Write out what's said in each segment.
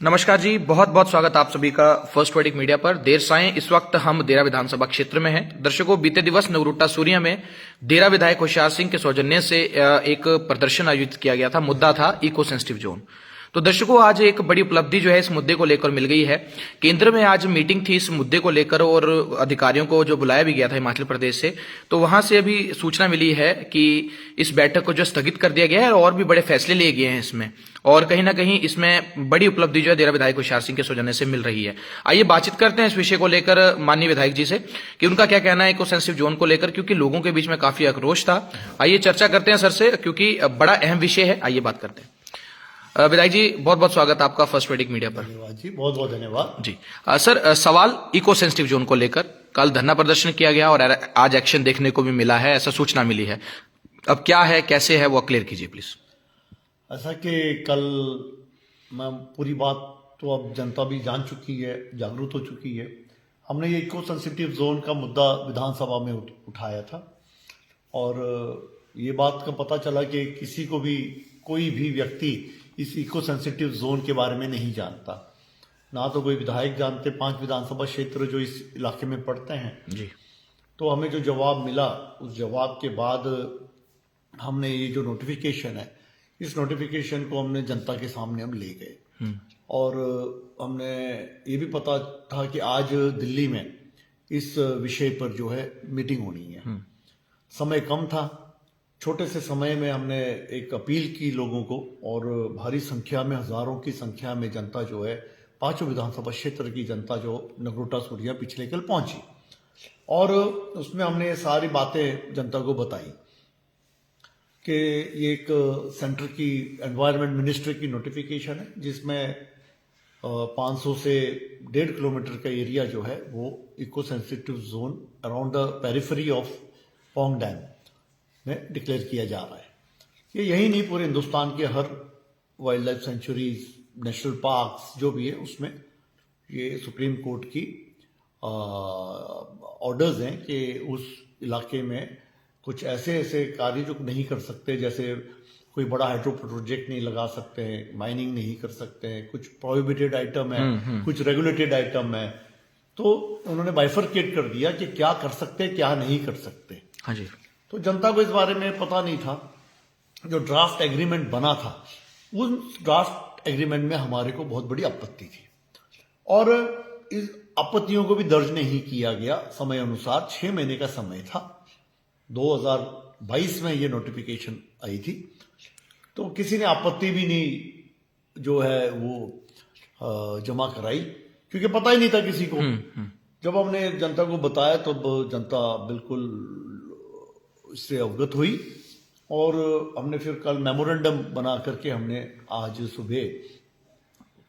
नमस्कार जी, बहुत बहुत स्वागत आप सभी का फर्स्ट वर्डिक मीडिया पर। देर सायं इस वक्त हम देरा विधानसभा क्षेत्र में हैं। दर्शकों, बीते दिवस नगरोटा सूरिया में देरा विधायक होशियार सिंह के सौजन्य से एक प्रदर्शन आयोजित किया गया था। मुद्दा था इको सेंसिटिव जोन। तो दर्शकों, आज एक बड़ी उपलब्धि जो है इस मुद्दे को लेकर मिल गई है। केंद्र में आज मीटिंग थी इस मुद्दे को लेकर और अधिकारियों को जो बुलाया भी गया था हिमाचल प्रदेश से, तो वहां से अभी सूचना मिली है कि इस बैठक को जो स्थगित कर दिया गया है और भी बड़े फैसले लिए गए हैं इसमें, और कहीं ना कहीं इसमें बड़ी उपलब्धि जो है देरा विधायक होशियार सिंह के सौजन्य से मिल रही है। आइए बातचीत करते हैं इस विषय को लेकर माननीय विधायक जी से कि उनका क्या कहना है इको सेंसिटिव जोन को लेकर, क्योंकि लोगों के बीच में काफी आक्रोश था। आइए चर्चा करते हैं सर से, क्योंकि बड़ा अहम विषय है। आइए बात करते हैं। विधायक जी, बहुत बहुत स्वागत आपका फर्स्ट वेडिक मीडिया पर। धन्यवाद जी, बहुत बहुत धन्यवाद जी। सर, सवाल इको सेंसिटिव जोन को लेकर, कल धरना प्रदर्शन किया गया और आज एक्शन देखने को भी मिला है, ऐसा सूचना मिली है। अब क्या है, कैसे है, वो क्लियर कीजिए प्लीज। ऐसा कि कल मैं पूरी बात तो अब जनता भी जान चुकी है, जागरूक हो चुकी है। हमने ये इको सेंसिटिव जोन का मुद्दा विधानसभा में उठाया था और ये बात का पता चला कि किसी को भी, कोई भी व्यक्ति इस इको सेंसिटिव जोन के बारे में नहीं जानता। ना तो कोई विधायक जानते, 5 विधानसभा क्षेत्र जो इस इलाके में पड़ते हैं जी। तो हमें जो जवाब मिला, उस जवाब के बाद हमने ये जो नोटिफिकेशन है, इस नोटिफिकेशन को हमने जनता के सामने हम ले गए और हमने ये भी पता था कि आज दिल्ली में इस विषय पर जो है मीटिंग होनी है। समय कम था, छोटे से समय में हमने एक अपील की लोगों को और भारी संख्या में, हजारों की संख्या में जनता जो है, 5 विधानसभा क्षेत्र की जनता जो नगरोटा सूरिया पिछले कल पहुंची और उसमें हमने ये सारी बातें जनता को बताई कि ये एक सेंटर की एनवायरनमेंट मिनिस्ट्री की नोटिफिकेशन है जिसमें 500 से 1.5 किलोमीटर का एरिया जो है वो eco sensitive zone around the periphery of Pong dam में डिक्लेयर किया जा रहा है। ये यही नहीं, पूरे हिंदुस्तान के हर wild life sanctuaries, national parks जो भी है उसमें ये सुप्रीम कोर्ट की ऑर्डर्स हैं कि उस इलाके में कुछ ऐसे ऐसे कार्य जो नहीं कर सकते, जैसे कोई बड़ा हाइड्रो प्रोजेक्ट नहीं लगा सकते हैं, माइनिंग नहीं कर सकते हैं, कुछ प्रोहिबिटेड आइटम है, कुछ रेगुलेटेड आइटम है। तो उन्होंने बाइफरकेट कर दिया कि क्या कर सकते हैं, क्या नहीं कर सकते। हाँ जी। तो जनता को इस बारे में पता नहीं था। जो ड्राफ्ट एग्रीमेंट बना था, उस ड्राफ्ट एग्रीमेंट में हमारे को बहुत बड़ी आपत्ति थी और इस आपत्तियों को भी दर्ज नहीं किया गया समय अनुसार। 6 महीने का समय था, 2022 में ये नोटिफिकेशन आई थी, तो किसी ने आपत्ति भी नहीं जो है वो जमा कराई, क्योंकि पता ही नहीं था किसी को। जब हमने जनता को बताया तब जनता बिल्कुल इससे अवगत हुई और हमने फिर कल मेमोरेंडम बना करके हमने आज सुबह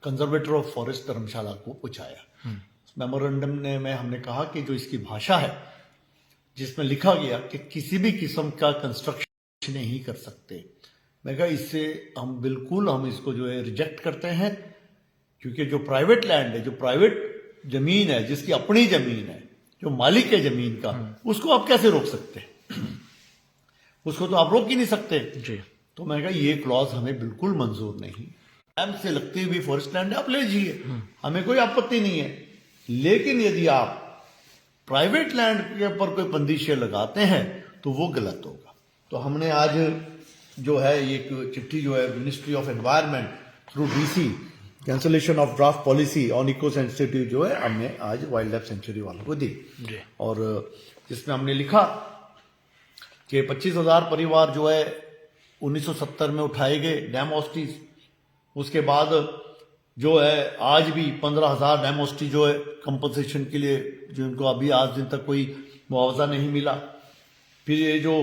कंजर्वेटर ऑफ फॉरेस्ट धर्मशाला को पहुंचाया। मेमोरेंडम में हमने कहा कि जो इसकी भाषा है, जिसमें लिखा गया कि किसी भी किस्म का कंस्ट्रक्शन नहीं कर सकते, मैं कहा इससे हम बिल्कुल इसको जो है रिजेक्ट करते हैं, क्योंकि जो प्राइवेट लैंड है, जो प्राइवेट जमीन है, जिसकी अपनी जमीन है, जो मालिक है जमीन का, उसको आप कैसे रोक सकते हैं? उसको तो आप रोक ही नहीं सकते जी। तो मैं कहा ये क्लॉज हमें बिल्कुल मंजूर नहीं। डैम से लगती हुई फॉरेस्ट लैंड आप ले जाइए, हमें कोई आपत्ति नहीं है, लेकिन यदि आप प्राइवेट लैंड के ऊपर कोई बंदिशें लगाते हैं तो वो गलत होगा। तो हमने आज जो है एक चिट्ठी जो है ministry of environment through DC cancellation of draft policy on eco sensitive जो है हमने आज वाइल्ड लाइफ सेंचुरी वालों को दी और जिसमें हमने लिखा कि 25,000 परिवार जो है 1970 में उठाए गए डैम हॉस्टीज, उसके बाद जो है आज भी 15,000 डैम हॉस्टी जो है कंपनसेशन के लिए, जो उनको अभी आज दिन तक कोई मुआवजा नहीं मिला। फिर ये जो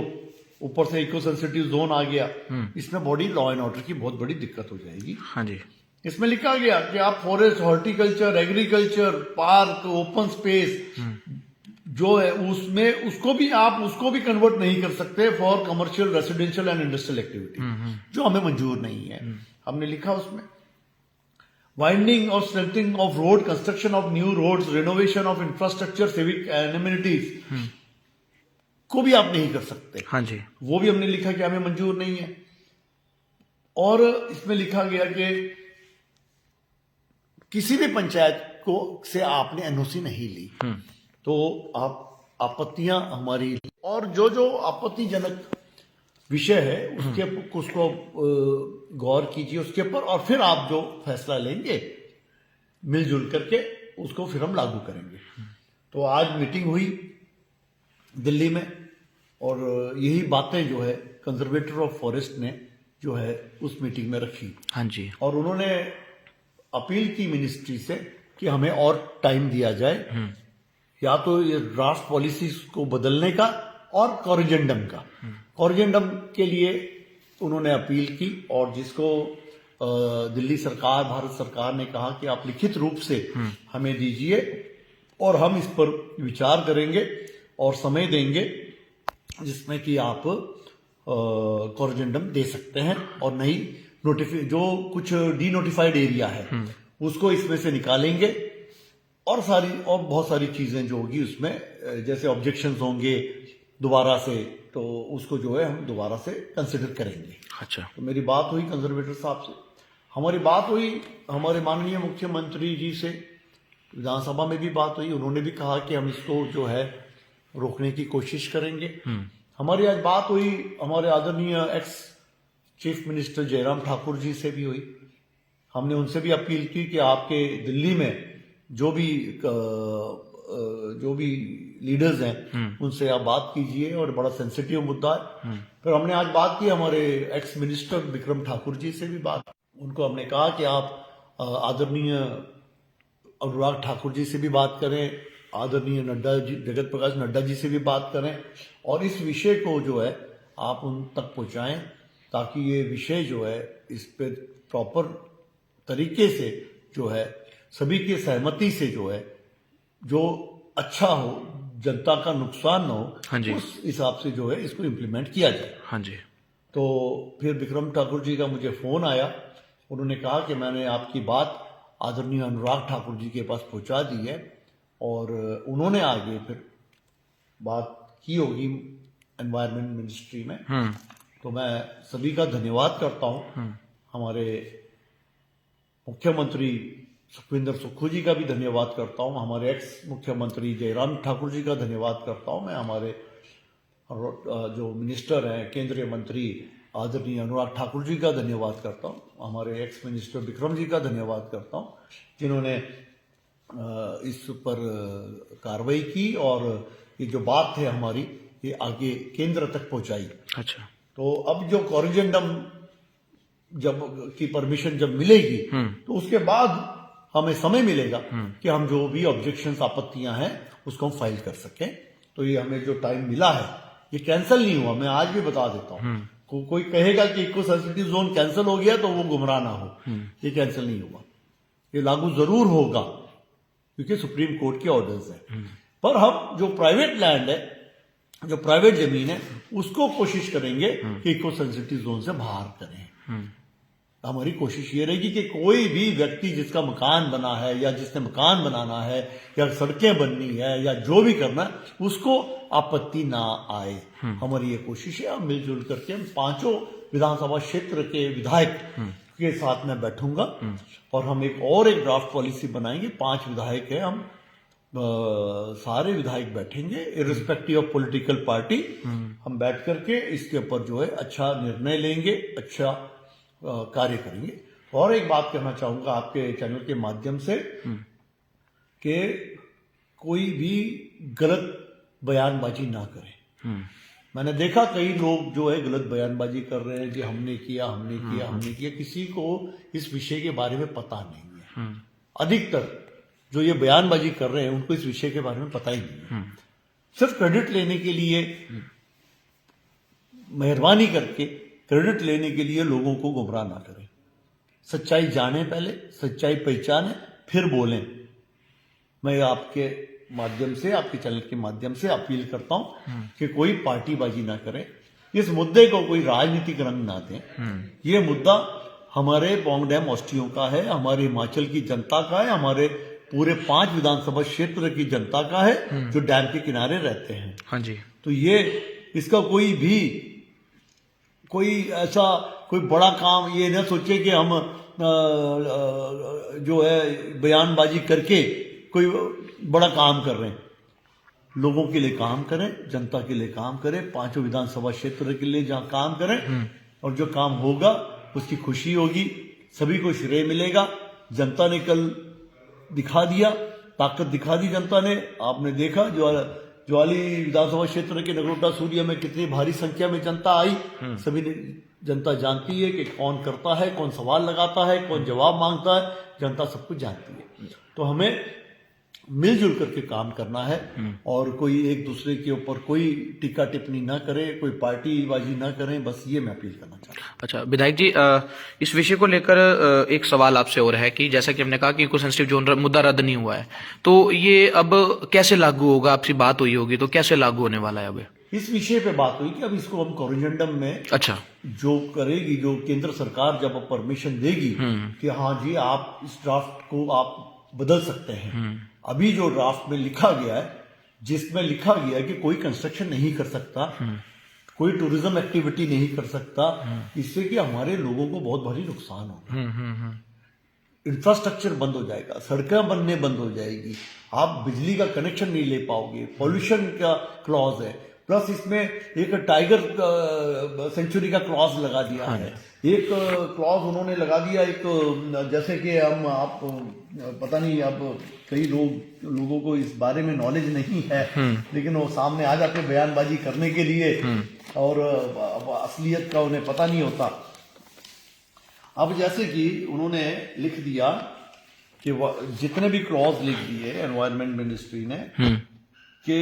ऊपर से इको सेंसिटिव जोन आ गया, इसमें बॉडी लॉ एंड ऑर्डर की बहुत बड़ी दिक्कत हो जाएगी। हाँ जी। इसमें लिखा गया कि आप forest, horticulture, agriculture, park, open space जो है उसमें उसको भी कन्वर्ट नहीं कर सकते for commercial, residential and industrial activity, जो हमें मंजूर नहीं है। हमने लिखा उसमें वाइंडिंग और strengthening of road, construction of new roads, renovation of infrastructure, civic amenities को भी आप नहीं कर सकते। हाँ जी। वो भी हमने लिखा कि हमें मंजूर नहीं है। और इसमें लिखा गया कि किसी भी पंचायत को से आपने एनओसी नहीं ली तो आप आपत्तियां हमारी, और जो जो आपत्तिजनक विषय है उसको गौर कीजिए उसके ऊपर, और फिर आप जो फैसला लेंगे मिलजुल करके उसको फिर हम लागू करेंगे। तो आज मीटिंग हुई दिल्ली में, और यही बातें जो है कंजर्वेटर ऑफ फॉरेस्ट ने जो है उस मीटिंग में रखी। हाँ जी। और उन्होंने अपील की मिनिस्ट्री से कि हमें और टाइम दिया जाए, या तो ये ड्राफ्ट पॉलिसीज को बदलने का और कॉरिजेंडम का। कॉरिजेंडम के लिए उन्होंने अपील की, और जिसको दिल्ली सरकार, भारत सरकार ने कहा कि आप लिखित रूप से हमें दीजिए और हम इस पर विचार करेंगे और समय देंगे जिसमें कि आप कॉरिजेंडम दे सकते हैं, और नई जो कुछ डीनोटिफाइड एरिया है उसको इसमें से निकालेंगे, और बहुत सारी चीजें जो होगी उसमें, जैसे ऑब्जेक्शंस होंगे दोबारा से, तो उसको जो है हम दोबारा से कंसिडर करेंगे। अच्छा। तो मेरी बात हुई कंजर्वेटर साहब से, हमारी बात हुई हमारे माननीय मुख्यमंत्री जी से, विधानसभा में भी बात हुई, उन्होंने भी कहा कि हम इसको जो है रोकने की कोशिश करेंगे। हमारी आज बात हुई हमारे आदरणीय ex chief minister Jairam Thakur ji से भी हुई। हमने उनसे भी अपील की कि आपके दिल्ली में जो भी लीडर्स हैं उनसे आप बात कीजिए, और बड़ा सेंसिटिव मुद्दा है। फिर हमने आज बात की हमारे एक्स मिनिस्टर विक्रम ठाकुर जी से भी बात, उनको हमने कहा कि आप आदरणीय अनुराग ठाकुर जी से भी बात करें, आदरणीय नड्डा जी, जगत प्रकाश नड्डा जी से भी बात करें, और इस विषय को जो है आप उन तक पहुंचाएं, ताकि ये विषय जो है इस पे प्रॉपर तरीके से जो है सभी की सहमति से जो है जो अच्छा हो, जनता का नुकसान न हो, हाँ जी। उस हिसाब से जो है इसको इम्प्लीमेंट किया जाए। हाँ जी। तो फिर विक्रम ठाकुर जी का मुझे फोन आया, उन्होंने कहा कि मैंने आपकी बात आदरणीय अनुराग ठाकुर जी के पास पहुंचा दी है, और उन्होंने आगे फिर बात की होगी एनवायरनमेंट मिनिस्ट्री में। तो मैं सभी का धन्यवाद करता हूं, हमारे मुख्यमंत्री सुखविंदर सुक्खू जी का भी धन्यवाद करता हूं, हमारे एक्स मुख्यमंत्री जयराम ठाकुर जी का धन्यवाद करता हूं, मैं हमारे जो मिनिस्टर हैं केंद्रीय मंत्री आदरणीय अनुराग ठाकुर जी का धन्यवाद करता हूं, हमारे एक्स मिनिस्टर विक्रम जी का धन्यवाद करता हूं, जिन्होंने इस पर कार्रवाई की और ये जो बात है हमारी ये आगे केंद्र तक पहुंचाई। अच्छा। तो अब जो कॉरिजेंडम की परमिशन जब मिलेगी तो उसके बाद हमें समय मिलेगा कि हम जो भी ऑब्जेक्शंस, आपत्तियां हैं उसको हम फाइल कर सकें। तो ये हमें जो टाइम मिला है ये कैंसिल नहीं हुआ, मैं आज भी बता देता हूं। कोई कहेगा कि इको सेंसिटिव जोन कैंसिल हो गया तो वो गुमराह ना हो, ये कैंसिल नहीं हुआ, ये लागू जरूर होगा क्योंकि सुप्रीम कोर्ट के ऑर्डर्स हैं। पर हम जो प्राइवेट लैंड है, जो प्राइवेट जमीन है, उसको कोशिश करेंगे कि इको सेंसिटिव जोन से बाहर करें। हमारी कोशिश ये रहेगी कि कोई भी व्यक्ति जिसका मकान बना है या जिसने मकान बनाना है या सड़कें बननी है या जो भी करना है उसको आपत्ति ना आए। हमारी ये कोशिश है। हम मिलजुल करके हम पांचों विधानसभा क्षेत्र के विधायक के साथ में बैठूंगा और हम एक ड्राफ्ट पॉलिसी बनाएंगे। 5 विधायक है, हम सारे विधायक बैठेंगे इर्रिस्पेक्टिव ऑफ पॉलिटिकल पार्टी। हम बैठ करके इसके ऊपर जो है अच्छा निर्णय लेंगे, अच्छा कार्य करेंगे। और एक बात कहना चाहूंगा आपके चैनल के माध्यम से कि कोई भी गलत बयानबाजी ना करें। मैंने देखा कई लोग जो है गलत बयानबाजी कर रहे हैं कि हमने किया। किसी को इस विषय के बारे में पता नहीं है। अधिकतर जो ये बयानबाजी कर रहे हैं उनको इस विषय के बारे में पता ही नहीं है। सिर्फ क्रेडिट लेने के लिए, मेहरबानी करके क्रेडिट लेने के लिए लोगों को गुमराह ना करें। सच्चाई जाने, पहले सच्चाई पहचाने फिर बोलें। मैं आपके माध्यम से, आपके चैनल के माध्यम से अपील करता हूं कि कोई पार्टीबाजी ना करें, इस मुद्दे को कोई राजनीतिक रंग ना दें। ये मुद्दा हमारे पौंग डैम ऑस्टियों का है, हमारे हिमाचल की जनता का है, हमारे पूरे 5 विधानसभा क्षेत्र की जनता का है जो डैम के किनारे रहते हैं। हाँ जी। तो ये इसका कोई ऐसा कोई बड़ा काम ये ना सोचे कि हम जो है बयानबाजी करके कोई बड़ा काम कर रहे हैं। लोगों के लिए काम करें, जनता के लिए काम करें, पांचों विधानसभा क्षेत्र के लिए जहां काम करें, और जो काम होगा उसकी खुशी होगी, सभी को श्रेय मिलेगा। जनता ने कल दिखा दिया, ताकत दिखा दी जनता ने। आपने देखा ज्वाली विधानसभा क्षेत्र के नगरोटा सूर्य में कितनी भारी संख्या में जनता आई। सभी ने, जनता जानती है कि कौन करता है, कौन सवाल लगाता है, कौन जवाब मांगता है, जनता सब कुछ जानती है। तो हमें मिलजुल करके काम करना है और कोई एक दूसरे के ऊपर कोई टीका टिप्पणी ना करे, कोई पार्टीबाजी ना करें, बस ये मैं अपील करना चाहता हूँ। अच्छा विधायक जी, इस विषय को लेकर एक सवाल आपसे और है कि जैसा कि हमने कहा कि इको सेंसिटिव जोन मुद्दा रद्द नहीं हुआ है, तो ये अब कैसे लागू होगा? आपसी बात हुई होगी, तो कैसे लागू होने वाला है अब? इस विषय पे बात हुई कि अब इसको हम कोरिजेंडम में अच्छा, जो करेगी, जो केंद्र सरकार जब परमिशन देगी कि हाँ जी आप इस ड्राफ्ट को आप बदल सकते हैं। अभी जो ड्राफ्ट में लिखा गया है, जिसमें लिखा गया है कि कोई कंस्ट्रक्शन नहीं कर सकता, कोई टूरिज्म एक्टिविटी नहीं कर सकता, इससे कि हमारे लोगों को बहुत भारी नुकसान होगा। इंफ्रास्ट्रक्चर बंद हो जाएगा, सड़कें बनने बंद हो जाएगी, आप बिजली का कनेक्शन नहीं ले पाओगे, पॉल्यूशन का क्लॉज है, प्लस इसमें एक टाइगर सेंचुरी का क्लॉज लगा दिया है। एक क्लॉज उन्होंने लगा दिया, एक जैसे कि हम आप पता नहीं, अब कई लोगों को इस बारे में नॉलेज नहीं है, लेकिन वो सामने आ जाते बयानबाजी करने के लिए, और असलियत का उन्हें पता नहीं होता। अब जैसे कि उन्होंने लिख दिया कि जितने भी क्लॉज लिख दिए एनवायरमेंट मिनिस्ट्री ने कि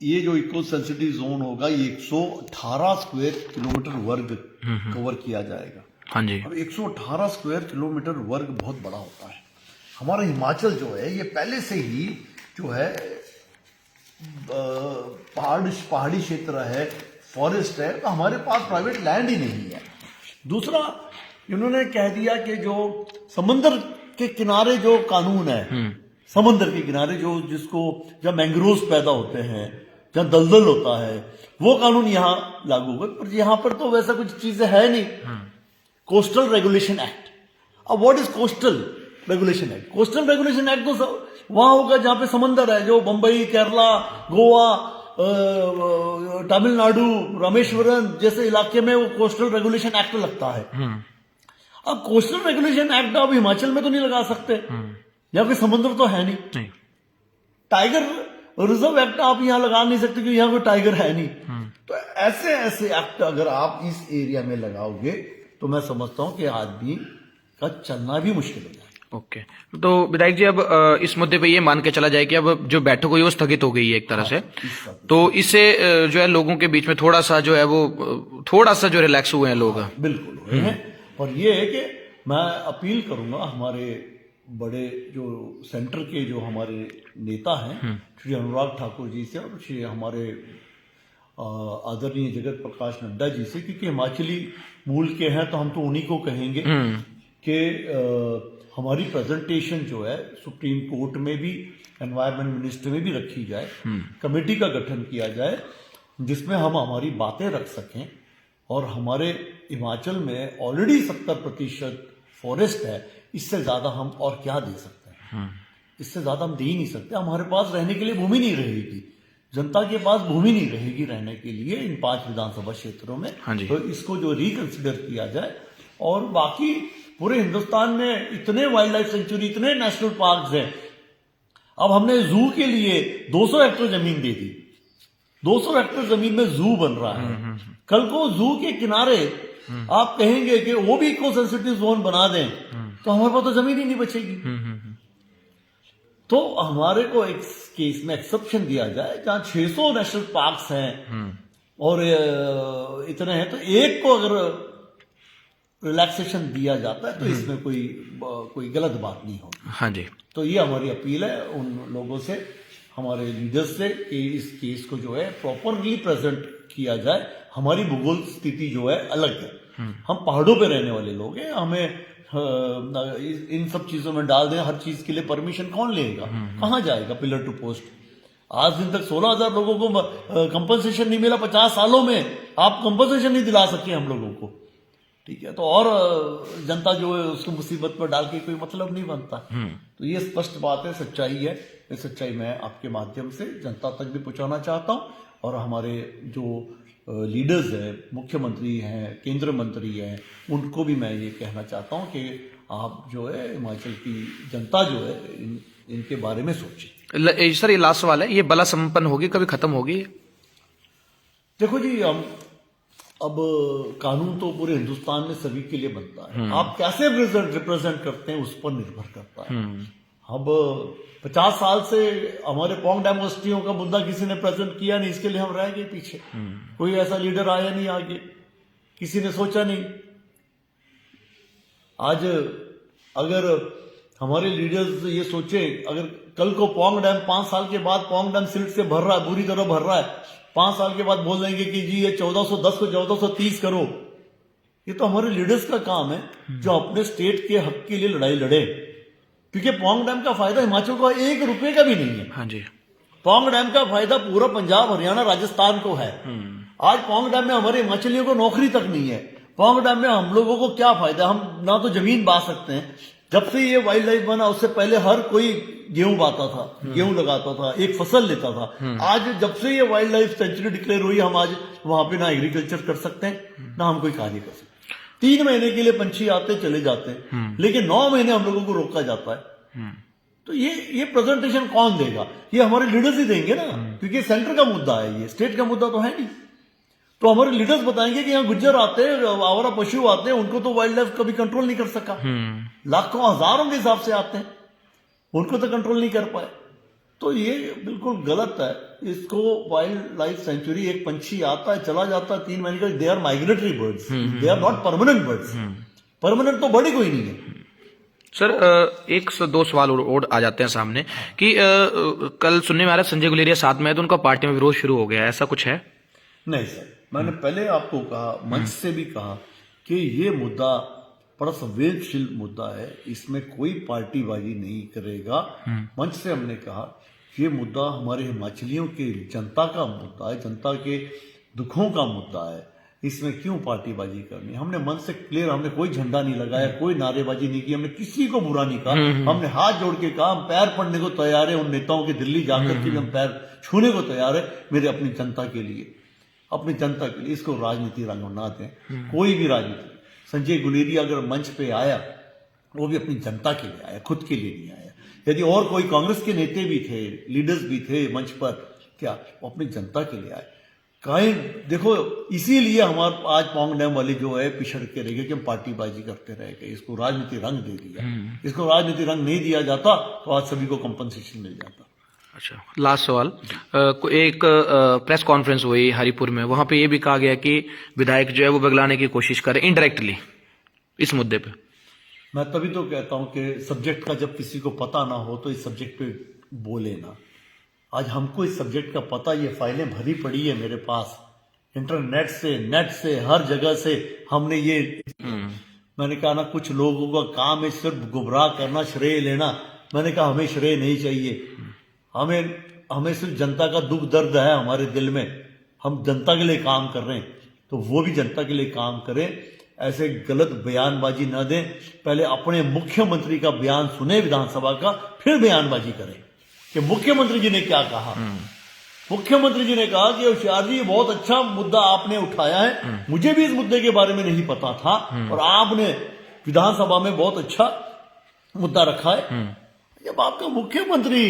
ये जो इको सेंसिटिव जोन होगा ये 118 स्क्वायर किलोमीटर वर्ग कवर किया जाएगा। हाँ जी। अब 118 स्क्वायर किलोमीटर वर्ग बहुत बड़ा होता है। हमारा हिमाचल जो है ये पहले से ही जो है पहाड़ी क्षेत्र है, फॉरेस्ट है, तो हमारे पास प्राइवेट लैंड ही नहीं है। दूसरा इन्होंने कह दिया कि जो समंदर के किनारे जो कानून है, समंदर के किनारे जो जिसको जब मैंग्रोव्स पैदा होते हैं, जहाँ दलदल होता है, वो कानून यहाँ लागू होगा। पर यहाँ पर तो वैसा कुछ चीजें है नहीं। कोस्टल रेगुलेशन एक्ट, अब what is coastal regulation act? Coastal regulation act तो वहां होगा जहां पे समंदर है, जो बंबई, केरला, गोवा, तमिलनाडु, रामेश्वरम जैसे इलाके में वो कोस्टल रेगुलेशन एक्ट लगता है। अब कोस्टल रेगुलेशन एक्ट आप हिमाचल में तो नहीं लगा सकते, या फिर समुद्र तो है नहीं। टाइगर रिजर्व एक्ट आप यहां लगा नहीं सकते क्योंकि यहां कोई टाइगर है नहीं। तो ऐसे ऐसे एक्ट अगर आप इस एरिया में लगाओगे तो मैं समझता हूं कि आदमी का चलना भी मुश्किल हो जाएगा। ओके, तो विधायक जी, अब इस मुद्दे पे ये मान के चला जाए कि अब जो बैठक हुई वो स्थगित हो गई है एक तरह से, तो इससे जो है लोगों के बीच में थोड़ा सा जो है वो थोड़ा सा जो रिलैक्स हुए हैं लोग। बिल्कुल हुए हैं। और ये है कि मैं अपील करूंगा हमारे बड़े जो सेंटर के जो हमारे नेता हैं श्री अनुराग ठाकुर जी से और श्री हमारे आदरणीय जगत प्रकाश नड्डा जी से, क्योंकि हिमाचली मूल के हैं तो हम तो उन्हीं को कहेंगे कि हमारी प्रेजेंटेशन जो है सुप्रीम कोर्ट में भी, एनवायरमेंट मिनिस्ट्री में भी रखी जाए, कमेटी का गठन किया जाए जिसमें हम हमारी बातें रख सकें। और हमारे हिमाचल में ऑलरेडी 70% फॉरेस्ट है, इससे ज्यादा हम और क्या दे सकते हैं? इससे ज्यादा हम दे ही नहीं सकते। हमारे पास रहने के लिए भूमि नहीं रहेगी, जनता के पास भूमि नहीं रहेगी रहने के लिए इन 5 विधानसभा क्षेत्रों में। तो इसको जो रिकंसिडर किया जाए। और बाकी पूरे हिंदुस्तान में इतने वाइल्ड लाइफ सेंचुरी, इतने नेशनल पार्क्स हैं। अब हमने जू के लिए 200 हेक्टेयर जमीन दे दी, 200 हेक्टेयर जमीन में जू बन रहा है। कल को जू के किनारे आप कहेंगे कि वो भी इको सेंसिटिव जोन बना दें, तो हमारे पास तो जमीन ही नहीं बचेगी। तो हमारे को एक केस में एक्सेप्शन दिया जाए जहां 600 नेशनल पार्क्स हैं और इतने हैं, तो एक को अगर रिलैक्सेशन दिया जाता है तो इसमें कोई गलत बात नहीं होगी। हाँ जी। तो ये हमारी अपील है उन लोगों से, हमारे लीडर्स से, कि इस केस को जो है प्रॉपरली प्रेजेंट किया जाए। हमारी भूगोल स्थिति जो है अलग है, हम पहाड़ों पे रहने वाले लोग हैं, हमें इन सब चीजों में डाल दें, हर चीज के लिए परमिशन कौन लेगा? कहाँ जाएगा पिलर टू पोस्ट? आज दिन तक 16,000 लोगों को कंपनसेशन नहीं मिला 50 सालों में। आप कंपनसेशन नहीं दिला सके हम लोगों को। ठीक है, तो और जनता जो है उसको मुसीबत में डाल के कोई मतलब नहीं बनता। तो ये स्पष्ट बात है, सच्चाई है। ये सच्चाई मैं आपके माध्यम से जनता तक भी पहुंचाना चाहता हूं, और हमारे जो लीडर्स हैं, मुख्यमंत्री हैं, केंद्र मंत्री हैं, उनको भी मैं ये कहना चाहता हूं कि आप जो है हिमाचल की जनता जो है इनके बारे में सोचें। सर, ये लास्ट सवाल है, ये बला संपन्न होगी, कभी खत्म होगी? देखो जी, हम अब कानून तो पूरे हिंदुस्तान में सभी के लिए बनता है। आप कैसे रिप्रेजेंट करते हैं उस पर निर्भर करता है। अब 50 साल से हमारे पोंग डेमोस्ट्रियों का मुद्दा किसी ने प्रेजेंट किया नहीं, इसके लिए हम रह गए पीछे। कोई ऐसा लीडर आया नहीं आगे, किसी ने सोचा नहीं। आज अगर हमारे लीडर्स ये सोचे, अगर कल को पोंग डैम 5 साल के बाद पोंग डैम सिल्ट से भर रहा है, बुरी तरह भर रहा है, 5 साल के बाद बोल देंगे कि जी ये 1410 को 1430 करो। ये तो हमारे लीडर्स का काम है जो अपने स्टेट के हक के लिए लड़ाई लड़े, क्योंकि पोंग डैम का फायदा हिमाचल को 1 रुपए का भी नहीं है। हाँ जी। पोंग डैम का फायदा पूरा पंजाब, हरियाणा, राजस्थान को है। आज पोंग डैम में हमारे हिमाचलियों को नौकरी तक नहीं है। पोंग डैम में हम लोगों को क्या फायदा, हम ना तो जमीन बा सकते हैं। जब से ये वाइल्ड लाइफ बना उससे पहले हर कोई गेहूं बाता था, गेहूं लगाता था, एक फसल लेता था। आज जब से ये वाइल्ड लाइफ सेंचुरी डिक्लेयर हुई, हम आज वहां पे ना एग्रीकल्चर कर सकते हैं, ना हम कोई कार्य कर सकते हैं। 3 महीने के लिए पंछी आते चले जाते हैं, लेकिन 9 महीने हम लोगों को रोका जाता है। तो ये प्रेजेंटेशन कौन देगा? ये हमारे लीडर्स ही देंगे ना, क्योंकि सेंटर का मुद्दा है, ये स्टेट का मुद्दा तो है नहीं। तो हमारे लीडर्स बताएंगे कि यहाँ गुज्जर आते हैं, आवारा पशु आते हैं, उनको तो वाइल्ड लाइफ कभी कंट्रोल नहीं कर सका। लाखों हजारों के हिसाब से आते हैं, उनको तो कंट्रोल नहीं कर पाए। तो ये बिल्कुल गलत है। इसको वाइल्ड लाइफ सेंचुरी, एक पंछी आता है चला जाता है 3 महीने का, they are migratory birds, they are not permanent birds. Permanent तो बड़ी कोई नहीं है। सर, एक से 2 सवाल और आ जाते हैं सामने कि कल सुनने में आ रहा है संजय गुलेरिया साथ में है, तो उनका पार्टी में विरोध शुरू हो गया है, ऐसा कुछ है? नहीं सर, मैंने पहले आपको कहा, मंच से भी कहा कि ये मुद्दा बड़ा संवेदनशील मुद्दा है, इसमें कोई पार्टीबाजी नहीं करेगा। मंच से हमने कहा ये मुद्दा हमारे हिमाचलियों के जनता का मुद्दा है, जनता के दुखों का मुद्दा है, इसमें क्यों पार्टीबाजी करनी। हमने मंच से क्लियर, हमने कोई झंडा नहीं लगाया, कोई नारेबाजी नहीं की, हमने किसी को बुरा नहीं कहा। हमने हाथ जोड़ के कहा हम पैर पड़ने को तैयार है उन नेताओं के, दिल्ली जाकर के भी हम पैर छूने को तैयार है, मेरे अपनी जनता के लिए, अपनी जनता के लिए। इसको राजनीति रंग ना दें, कोई भी राजनीति। संजय गुलेरिया अगर मंच पे आया, वो भी अपनी जनता के लिए आया, खुद के लिए नहीं आया। यदि और कोई कांग्रेस के नेता भी थे, लीडर्स भी थे मंच पर, क्या वो अपनी जनता के लिए आए? कहीं देखो, इसीलिए हमारे आज पोंग डैम वाले जो है पिछड़ के रह गए कि हम पार्टीबाजी करते रह गए, इसको राजनीति रंग दे दिया। इसको राजनीति रंग नहीं दिया जाता तो आज सभी को कंपनसेशन मिल जाता। अच्छा, लास्ट सवाल, एक प्रेस कॉन्फ्रेंस हुई हरिपुर में, वहां पे ये भी कहा गया कि विधायक जो है वो बगलाने की कोशिश करे इनडायरेक्टली इस मुद्दे पे। मैं तभी तो कहता हूं कि सब्जेक्ट का जब किसी को पता ना हो तो इस सब्जेक्ट पे बोले ना। आज हमको इस सब्जेक्ट का पता, ये फाइलें भरी पड़ी है मेरे पास, इंटरनेट से, नेट से, हर जगह से हमने ये मैंने कहा ना, कुछ लोगों का काम है सिर्फ गुमराह करना, श्रेय लेना। मैंने कहा हमें श्रेय नहीं चाहिए, हमें सिर्फ जनता का दुख दर्द है हमारे दिल में, हम जनता के लिए काम कर रहे हैं, तो वो भी जनता के लिए काम करें। ऐसे गलत बयानबाजी न दें, पहले अपने मुख्यमंत्री का बयान सुने विधानसभा का, फिर बयानबाजी करें कि मुख्यमंत्री जी ने क्या कहा। मुख्यमंत्री जी ने कहा कि होशियार जी, ये बहुत अच्छा मुद्दा आपने उठाया है, मुझे भी इस मुद्दे के बारे में नहीं पता था, और आपने विधानसभा में बहुत अच्छा मुद्दा रखा है। जब आपका मुख्यमंत्री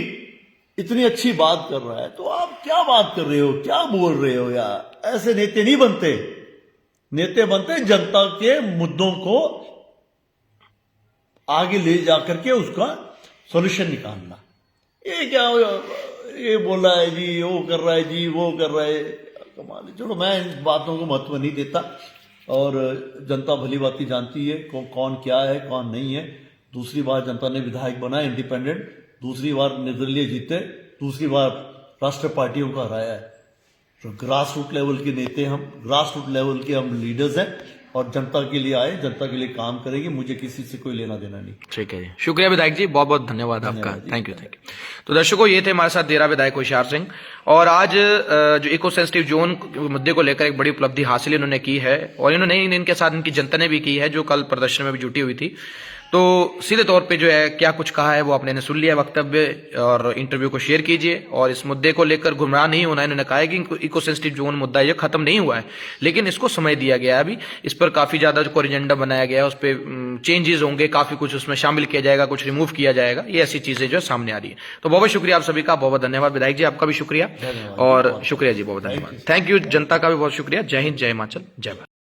इतनी अच्छी बात कर रहा है तो आप क्या बात कर रहे हो, क्या बोल रहे हो यार? ऐसे नेता नहीं बनते। नेता बनते जनता के मुद्दों को आगे ले जाकर के उसका सॉल्यूशन निकालना। ये क्या ये बोल रहा है जी, वो कर रहा है जी, वो कर रहा है, कमाल है। चलो, मैं इन बातों को महत्व नहीं देता, और जनता भली बात जानती है कौन क्या है कौन नहीं है। दूसरी बार जनता ने विधायक बनाया इंडिपेंडेंट, दूसरी बार निर्दलीय जीते, दूसरी बार राष्ट्रीय पार्टियों का हराया है। तो ग्रास रूट लेवल के नेता हम, ग्रास रूट लेवल के हम लीडर्स हैं, और जनता के लिए आए, जनता के लिए काम करेंगे, मुझे किसी से कोई लेना देना नहीं। ठीक है जी, शुक्रिया विधायक जी, बहुत बहुत धन्यवाद आपका, थैंक यू। तो दर्शकों, ये थे हमारे साथ देरा विधायक होशियार सिंह, और आज जो इको सेंसिटिव जोन मुद्दे को लेकर एक बड़ी उपलब्धि हासिल इन्होंने की है, और इन्होंने इनके साथ इनकी जनता ने भी की है, जो कल प्रदर्शन में भी जुटी हुई थी। तो सीधे तौर पे जो है क्या कुछ कहा है वो आपने सुन लिया वक्तव्य, और इंटरव्यू को शेयर कीजिए। और इस मुद्दे को लेकर गुमराह नहीं होना, इन्होंने कहा है कि इको सेंसिटिव जोन मुद्दा ये खत्म नहीं हुआ है, लेकिन इसको समय दिया गया है। अभी इस पर काफी ज्यादा जो कोरिजेंडा बनाया गया है, उस पर चेंजेस होंगे, काफी कुछ उसमें शामिल किया जाएगा, कुछ रिमूव किया जाएगा, ये ऐसी चीजें जो सामने आ रही है। तो बहुत बहुत शुक्रिया आप सभी का, बहुत बहुत धन्यवाद विधायक जी, आपका भी शुक्रिया, और शुक्रिया जी, बहुत धन्यवाद, थैंक यू। जनता का भी बहुत शुक्रिया। जय हिंद, जय हिमाचल, जय भारत।